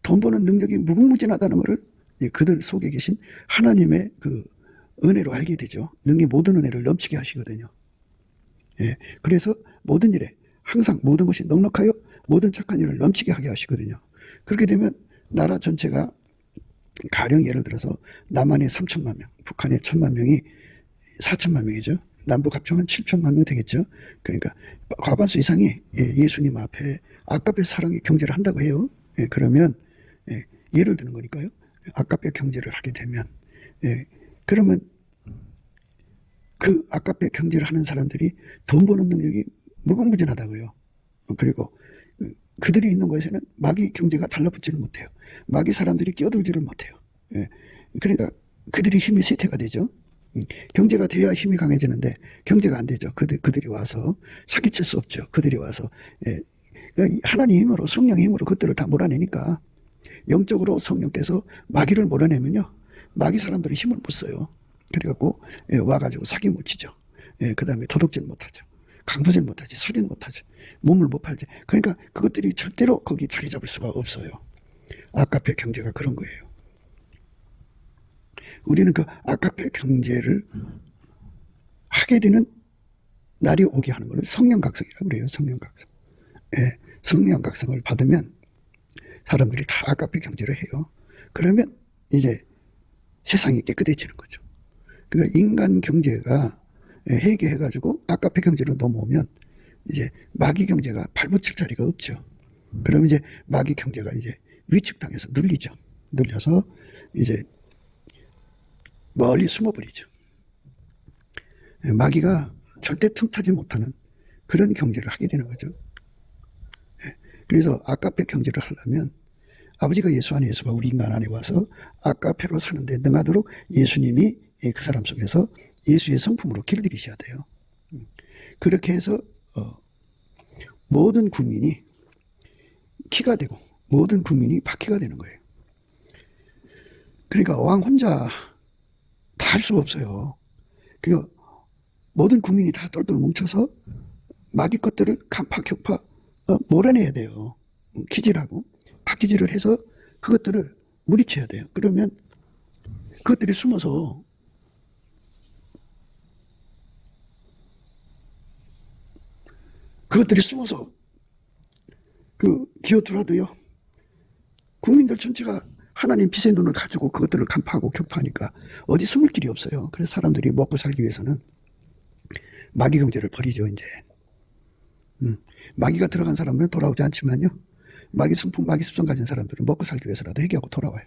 돈 버는 능력이 무궁무진하다는 것을 그들 속에 계신 하나님의 그 은혜로 알게 되죠. 능히 모든 은혜를 넘치게 하시거든요. 그래서 모든 일에 항상 모든 것이 넉넉하여 모든 착한 일을 넘치게 하게 하시거든요. 그렇게 되면 나라 전체가 가령 예를 들어서 남한에 3천만 명, 북한에 1천만 명이 4천만 명이죠. 남북 합치면 7천만 명 되겠죠. 그러니까 과반수 이상이 예수님 앞에 아까페 사랑의 경제를 한다고 해요. 그러면 예를 드는 거니까요. 아까페 경제를 하게 되면 그러면 그 아까페 경제를 하는 사람들이 돈 버는 능력이 무궁무진하다고요. 그리고 그들이 있는 곳에는 마귀 경제가 달라붙지를 못해요. 마귀 사람들이 끼어들지를 못해요. 그러니까 그들이 힘이 쇠퇴가 되죠. 경제가 돼야 힘이 강해지는데 경제가 안 되죠. 그들이 와서 사기칠 수 없죠. 그들이 와서 하나님 힘으로, 성령의 힘으로 그들을 다 몰아내니까, 영적으로 성령께서 마귀를 몰아내면요, 마귀 사람들이 힘을 못 써요. 그래갖고 와가지고 사기 못 치죠. 그 다음에 도둑질 못하죠. 강도질 못하지, 살인 못하지, 몸을 못 팔지. 그러니까 그것들이 절대로 거기 자리 잡을 수가 없어요. 아까페 경제가 그런 거예요. 우리는 그 아까페 경제를 하게 되는 날이 오게 하는 것을 성령각성이라고 그래요. 성령각성. 성령각성을 받으면 사람들이 다 아까페 경제를 해요. 그러면 이제 세상이 깨끗해지는 거죠. 그러니까 인간 경제가 회개해가지고 아까페 경제로 넘어오면 이제 마귀 경제가 발붙일 자리가 없죠. 그러면 이제 마귀 경제가 이제 위축당해서 눌리죠. 눌려서 이제 멀리 숨어버리죠. 마귀가 절대 틈타지 못하는 그런 경제를 하게 되는 거죠. 그래서 아까페 경제를 하려면 아버지가 예수 안에, 예수가 우리 인간 안에 와서 아까페로 사는데 능하도록 예수님이 그 사람 속에서 예수의 성품으로 길들이셔야 돼요. 그렇게 해서 모든 국민이 키가 되고 모든 국민이 바퀴가 되는 거예요. 그러니까 왕 혼자 다 할 수가 없어요. 그러니까 모든 국민이 다 똘똘 뭉쳐서 마귀 것들을 간파, 격파 몰아내야 돼요. 기질하고 바퀴질을 해서 그것들을 물리쳐야 돼요. 그러면 그것들이 숨어서 기어들어도요, 국민들 전체가 하나님 빛의 눈을 가지고 그것들을 간파하고 격파하니까 어디 숨을 길이 없어요. 그래서 사람들이 먹고 살기 위해서는 마귀 경제를 버리죠, 이제. 마귀가 들어간 사람은 돌아오지 않지만요, 마귀 성품, 마귀 습성 가진 사람들은 먹고 살기 위해서라도 회개하고 돌아와요.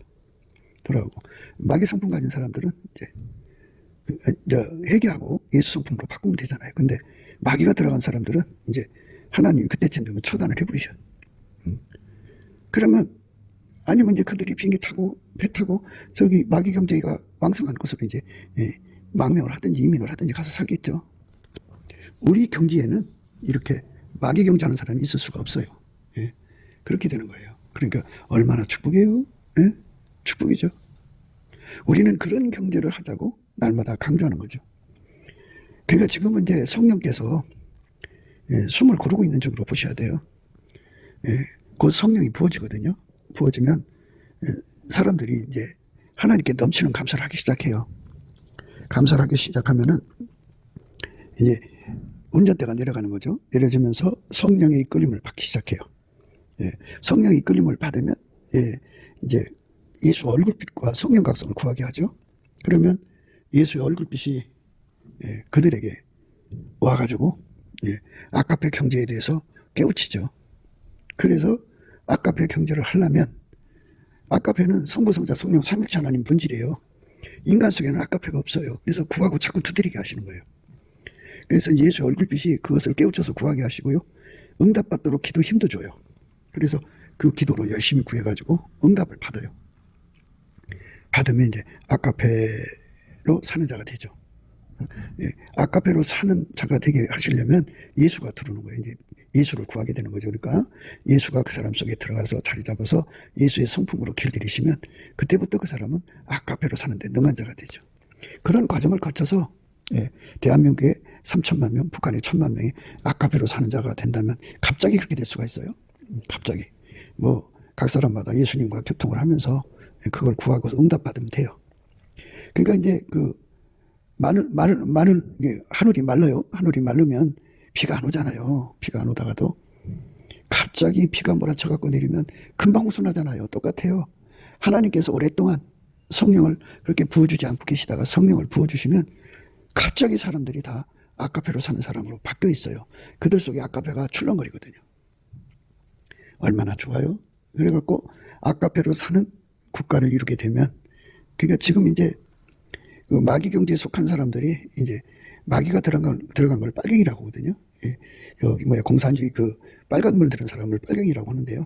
돌아오고, 마귀 성품 가진 사람들은 이제 회개하고 예수 성품으로 바꾸면 되잖아요. 근데 마귀가 들어간 사람들은 이제 하나님이 그때쯤 되면 처단을 해버리셔. 그러면 아니면 이제 그들이 비행기 타고 배 타고 저기 마귀 경제가 왕성한 곳으로 이제 망명을 하든지 이민을 하든지 가서 살겠죠. 우리 경지에는 이렇게 마귀 경제하는 사람이 있을 수가 없어요. 예. 그렇게 되는 거예요. 그러니까 얼마나 축복이에요? 예? 축복이죠. 우리는 그런 경제를 하자고 날마다 강조하는 거죠. 그러니까 지금은 이제 성령께서 숨을 고르고 있는 중으로 보셔야 돼요. 곧 성령이 부어지거든요. 부어지면 사람들이 이제 하나님께 넘치는 감사를 하기 시작해요. 감사를 하기 시작하면은 이제 운전대가 내려가는 거죠. 내려지면서 성령의 이끌림을 받기 시작해요. 성령의 이끌림을 받으면 이제 예수 얼굴빛과 성령 각성을 구하게 하죠. 그러면 예수의 얼굴빛이 그들에게 와가지고 아카페 경제에 대해서 깨우치죠. 그래서 아카페 경제를 하려면 아카페는 성부, 성자, 성령 삼일체 하나님 본질이에요. 인간 속에는 아카페가 없어요. 그래서 구하고 자꾸 두드리게 하시는 거예요. 그래서 예수의 얼굴빛이 그것을 깨우쳐서 구하게 하시고요. 응답받도록 기도 힘도 줘요. 그래서 그 기도로 열심히 구해가지고 응답을 받아요. 받으면 이제 아카페로 사는 자가 되죠. 아카페로 사는 자가 되게 하시려면 예수가 들어오는 거예요. 이제 예수를 구하게 되는 거죠. 그러니까 예수가 그 사람 속에 들어가서 자리 잡아서 예수의 성품으로 길들이시면 그때부터 그 사람은 아카페로 사는데 능한 자가 되죠. 그런 과정을 거쳐서 대한민국에 3천만 명, 북한에 1,000만 명이 아카페로 사는 자가 된다면 갑자기 그렇게 될 수가 있어요. 갑자기. 뭐 각 사람마다 예수님과 교통을 하면서 그걸 구하고 응답받으면 돼요. 그러니까 이제 그 하늘이 말라요. 하늘이 마르면 비가 안 오잖아요. 비가 안 오다가도 갑자기 비가 몰아쳐갖고 내리면 금방 호수나잖아요. 똑같아요. 하나님께서 오랫동안 성령을 그렇게 부어주지 않고 계시다가 성령을 부어주시면 갑자기 사람들이 다 아카페로 사는 사람으로 바뀌어 있어요. 그들 속에 아카페가 출렁거리거든요. 얼마나 좋아요? 그래갖고 아카페로 사는 국가를 이루게 되면, 그러니까 지금 이제 그 마귀 경제에 속한 사람들이 이제 마귀가 들어간 걸 빨갱이라고 하거든요. 여기 공산주의 그 빨간 물 들은 사람을 빨갱이라고 하는데요.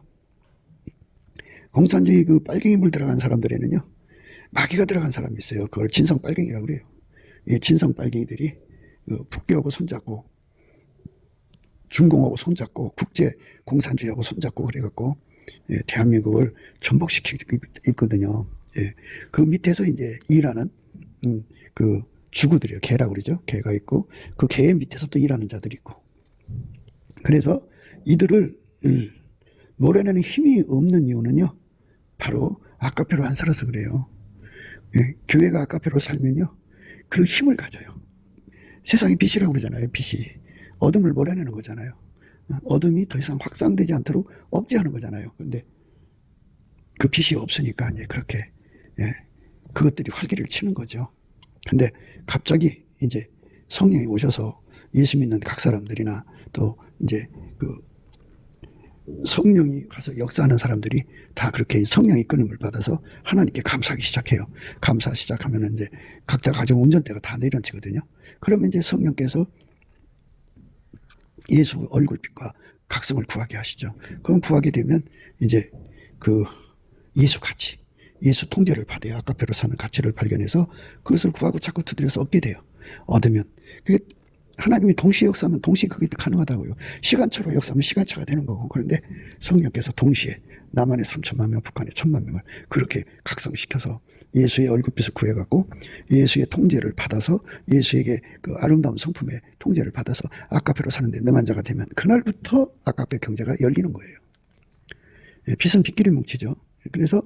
공산주의 그 빨갱이 물 들어간 사람들에는요, 마귀가 들어간 사람이 있어요. 그걸 진성 빨갱이라고 그래요. 진성 빨갱이들이 북교하고 손잡고 중공하고 손잡고 국제 공산주의하고 손잡고 그래갖고 대한민국을 전복시키고 있거든요. 그 밑에서 이제 일하는 그 주구들이에요. 개라고 그러죠. 개가 있고 그 개의 밑에서 또 일하는 자들이 있고, 그래서 이들을 몰아내는 힘이 없는 이유는요, 바로 아카페로 안 살아서 그래요. 교회가 아카페로 살면요, 그 힘을 가져요. 세상이 빛이라고 그러잖아요. 빛이 어둠을 몰아내는 거잖아요. 어둠이 더 이상 확산되지 않도록 억제하는 거잖아요. 근데 그 빛이 없으니까 이제 그렇게 그것들이 활기를 치는 거죠. 근데 갑자기 이제 성령이 오셔서 예수 믿는 각 사람들이나 또 이제 그 성령이 가서 역사하는 사람들이 다 그렇게 성령의 이끌림을 받아서 하나님께 감사하기 시작해요. 감사 시작하면 이제 각자 가정 운전대가 다 내려치거든요. 그러면 이제 성령께서 예수 얼굴빛과 각성을 구하게 하시죠. 그럼 구하게 되면 이제 그 예수 가치, 예수 통제를 받아야 아카페로 사는 가치를 발견해서 그것을 구하고 자꾸 두드려서 얻게 돼요. 얻으면 그게 하나님이 동시에 역사하면 동시에 그게 가능하다고요. 시간차로 역사하면 시간차가 되는 거고. 그런데 성령께서 동시에 남한의 3천만 명, 북한의 1,000만 명을 그렇게 각성시켜서 예수의 얼굴빛을 구해갖고 예수의 통제를 받아서 예수에게 그 아름다운 성품의 통제를 받아서 아카페로 사는데 능한 자가 되면 그날부터 아카페 경제가 열리는 거예요. 빛은 빛끼리 뭉치죠. 그래서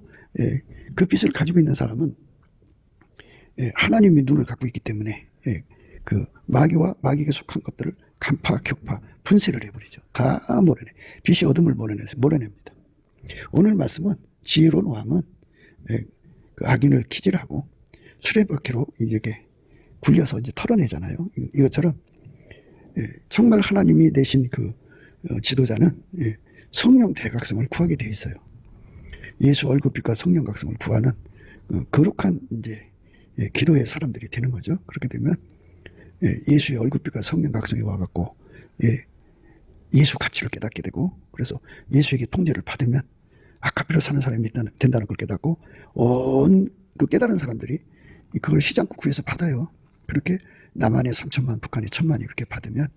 그 빛을 가지고 있는 사람은 하나님의 눈을 갖고 있기 때문에 그 마귀와 마귀에게 속한 것들을 간파, 격파, 분쇄를 해버리죠. 다 몰아내. 빛이 어둠을 몰아냅니다. 오늘 말씀은 지혜로운 왕은 그 악인을 키질하고 수레바퀴로 이렇게 굴려서 이제 털어내잖아요. 이것처럼 정말 하나님이 내신 그 지도자는 성령 대각성을 구하게 돼 있어요. 예수 얼굴빛과 성령 각성을 구하는 거룩한 이제 기도의 사람들이 되는 거죠. 그렇게 되면 예수의 얼굴빛과 성령 각성이 와갖고 예수 가치를 깨닫게 되고, 그래서 예수에게 통제를 받으면 아카페로 사는 사람이 된다는 걸 깨닫고, 온 그 깨달은 사람들이 그걸 시장국구에서 받아요. 그렇게 남한의 3천만, 북한의 1천만이 이렇게 받으면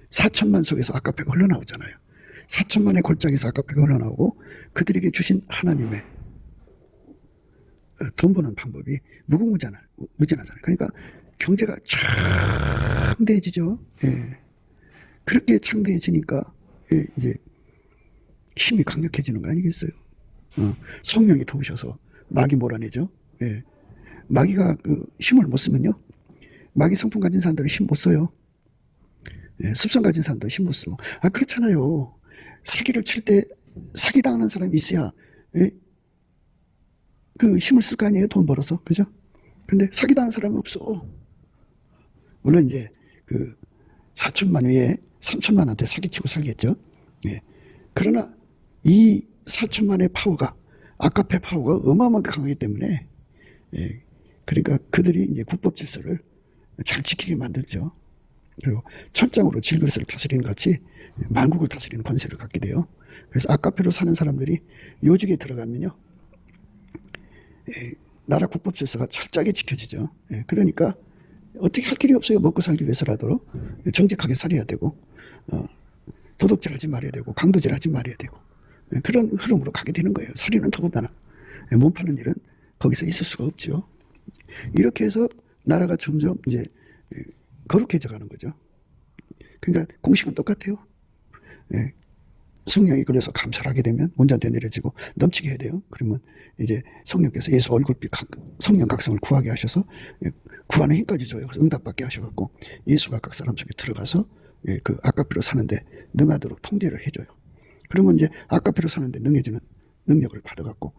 4천만 속에서 아카페가 흘러나오잖아요. 4천만의 골짜기에서 아카페가 흘러나오고, 그들에게 주신 하나님의 돈 버는 방법이 무궁무진하잖아요. 그러니까 경제가 창대해지죠. 그렇게 창대해지니까 이제 힘이 강력해지는 거 아니겠어요? 성령이 도우셔서 마귀 몰아내죠. 마귀가 그 힘을 못 쓰면요, 마귀 성품 가진 사람들은 힘 못 써요. 습성 가진 사람들은 힘 못 쓰고. 그렇잖아요. 사기를 칠 때 사기당하는 사람이 있어야 그 힘을 쓸 거 아니에요. 돈 벌어서. 그죠? 근데 사기당하는 사람이 없어. 물론 이제 그 4천만 위에 3천만한테 사기치고 살겠죠. 그러나 이 4천만의 파워가, 아카페 파워가 어마어마하게 강하기 때문에, 그러니까 그들이 이제 국법 질서를 잘 지키게 만들죠. 그리고 철장으로 질그릇을 다스리는 같이 만국을 다스리는 권세를 갖게 돼요. 그래서 아카페로 사는 사람들이 요직에 들어가면요, 나라 국법 질서가 철저하게 지켜지죠. 그러니까 어떻게 할 길이 없어요. 먹고 살기 위해서라도 정직하게 살아야 되고, 도둑질하지 말아야 되고, 강도질하지 말아야 되고, 그런 흐름으로 가게 되는 거예요. 살인은 더군다나 몸 파는 일은 거기서 있을 수가 없죠. 이렇게 해서 나라가 점점 이제 거룩해져 가는 거죠. 그러니까 공식은 똑같아요. 성령이 그래서 감찰하게 되면 문자한테 내려지고 넘치게 해야 돼요. 그러면 이제 성령께서 예수 얼굴빛 성령 각성을 구하게 하셔서 구하는 힘까지 줘요. 그래서 응답받게 하셔갖고 예수가 각 사람 속에 들어가서 그 아카페로 사는데 능하도록 통제를 해줘요. 그러면 이제 아카페로 사는데 능해지는 능력을 받아갖고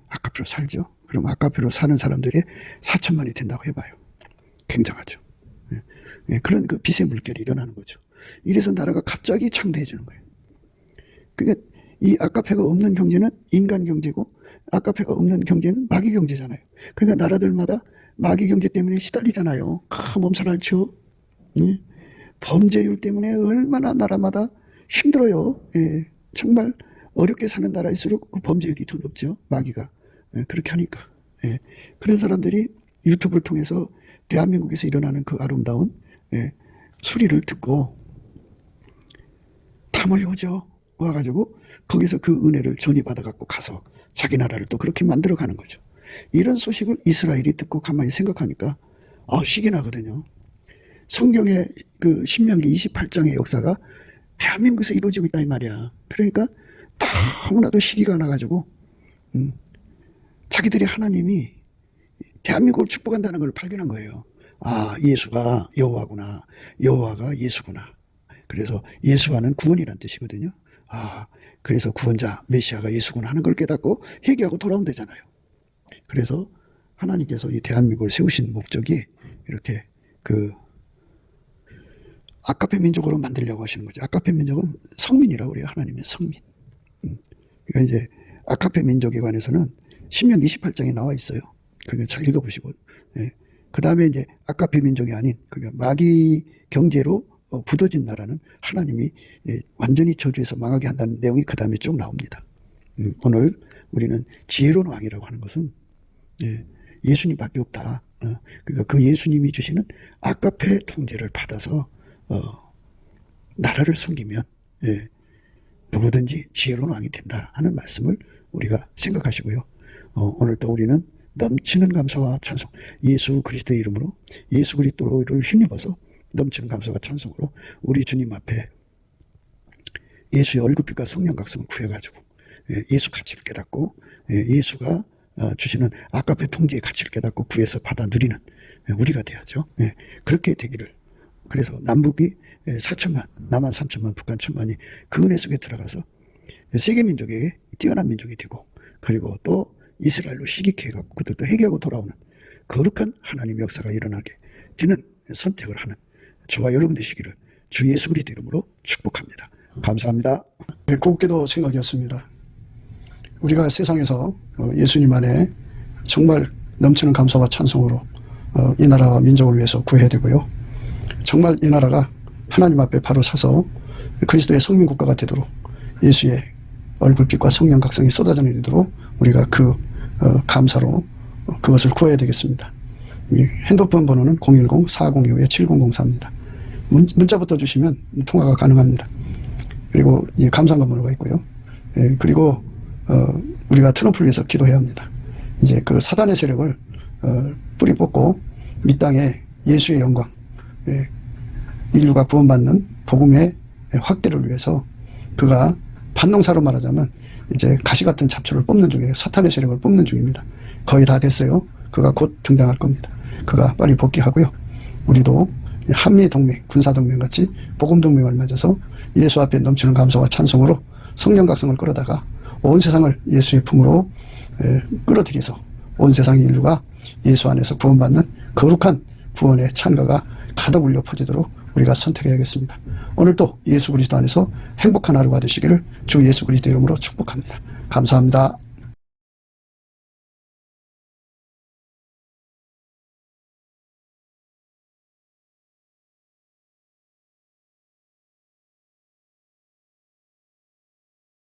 아카페로 살죠. 그럼 아카페로 사는 사람들이 4천만이 된다고 해봐요. 굉장하죠. 그런 그 빛의 물결이 일어나는 거죠. 이래서 나라가 갑자기 창대해지는 거예요. 그러니까 이 아카페가 없는 경제는 인간 경제고, 아카페가 없는 경제는 마귀 경제잖아요. 그러니까 나라들마다 마귀 경제 때문에 시달리잖아요. 몸살 앓죠. 범죄율 때문에 얼마나 나라마다 힘들어요. 정말 어렵게 사는 나라일수록 그 범죄율이 더 높죠. 마귀가. 그렇게 하니까. 그런 사람들이 유튜브를 통해서 대한민국에서 일어나는 그 아름다운 소리를 듣고 다 몰려오죠. 와가지고 거기서 그 은혜를 전이받아갖고 가서 자기 나라를 또 그렇게 만들어가는 거죠. 이런 소식을 이스라엘이 듣고 가만히 생각하니까 식이 나거든요. 성경의 그 신명기 28장의 역사가 대한민국에서 이루어지고 있다 이 말이야. 그러니까 너무나도 시기가 나가지고 자기들이 하나님이 대한민국을 축복한다는 걸 발견한 거예요. 예수가 여호와구나. 여호와가 예수구나. 그래서 예수와는 구원이란 뜻이거든요. 그래서 구원자 메시아가 예수구나 하는 걸 깨닫고 회개하고 돌아오면 되잖아요. 그래서 하나님께서 이 대한민국을 세우신 목적이 이렇게 그 아카페 민족으로 만들려고 하시는 거죠. 아카페 민족은 성민이라고 그래요. 하나님의 성민. 그러니까 이제 아카페 민족에 관해서는 신명기 28장에 나와 있어요. 그러니까 잘 읽어보시고. 그 다음에 이제 아카페 민족이 아닌, 그러니까 마귀 경제로 굳어진 나라는 하나님이 완전히 저주해서 망하게 한다는 내용이 그 다음에 쭉 나옵니다. 오늘 우리는 지혜로운 왕이라고 하는 것은 예수님밖에 없다. 그러니까 그 예수님이 주시는 아카페 통제를 받아서 나라를 섬기면 누구든지 지혜로운 왕이 된다 하는 말씀을 우리가 생각하시고요. 오늘 또 우리는 넘치는 감사와 찬송, 예수 그리스도의 이름으로 예수 그리스도를 힘입어서 넘치는 감사와 찬송으로 우리 주님 앞에 예수의 얼굴빛과 성령 각성을 구해가지고 예수 가치를 깨닫고 예수가 주시는 아카페 통제의 가치를 깨닫고 구해서 받아 누리는 우리가 돼야죠. 그렇게 되기를. 그래서 남북이 4천만, 남한 3천만, 북한 1천만이 그 은혜 속에 들어가서 세계 민족에게 뛰어난 민족이 되고, 그리고 또 이스라엘로 시기케해갖고 그들도 회개하고 돌아오는 거룩한 하나님의 역사가 일어나게 되는 선택을 하는 저와 여러분 되시기를 주 예수 그리스도 이름으로 축복합니다. 감사합니다. 곱게도 생각이었습니다. 우리가 세상에서 예수님 안에 정말 넘치는 감사와 찬송으로 이 나라와 민족을 위해서 구해야 되고요. 정말 이 나라가 하나님 앞에 바로 서서 그리스도의 성민국가가 되도록 예수의 얼굴빛과 성령 각성이 쏟아져 내리도록 우리가 그 감사로 그것을 구해야 되겠습니다. 핸드폰 번호는 010-4025-7004입니다. 문자부터 주시면 통화가 가능합니다. 그리고 이 감사한 번호가 있고요. 그리고 우리가 트럼프를 위해서 기도해야 합니다. 이제 그 사단의 세력을 뿌리 뽑고 이 땅에 예수의 영광, 인류가 구원받는 복음의 확대를 위해서 그가 반농사로 말하자면 이제 가시 같은 잡초를 뽑는 중이에요. 사탄의 세력을 뽑는 중입니다. 거의 다 됐어요. 그가 곧 등장할 겁니다. 그가 빨리 복귀하고요. 우리도 한미동맹, 군사동맹 같이 복음동맹을 맺어서 예수 앞에 넘치는 감사와 찬송으로 성령 각성을 끌어다가 온 세상을 예수의 품으로 끌어들여서 온 세상의 인류가 예수 안에서 구원받는 거룩한 구원의 찬가가 가득 울려 퍼지도록 우리가 선택해야겠습니다. 오늘도 예수 그리스도 안에서 행복한 하루가 되시기를 주 예수 그리스도 이름으로 축복합니다. 감사합니다.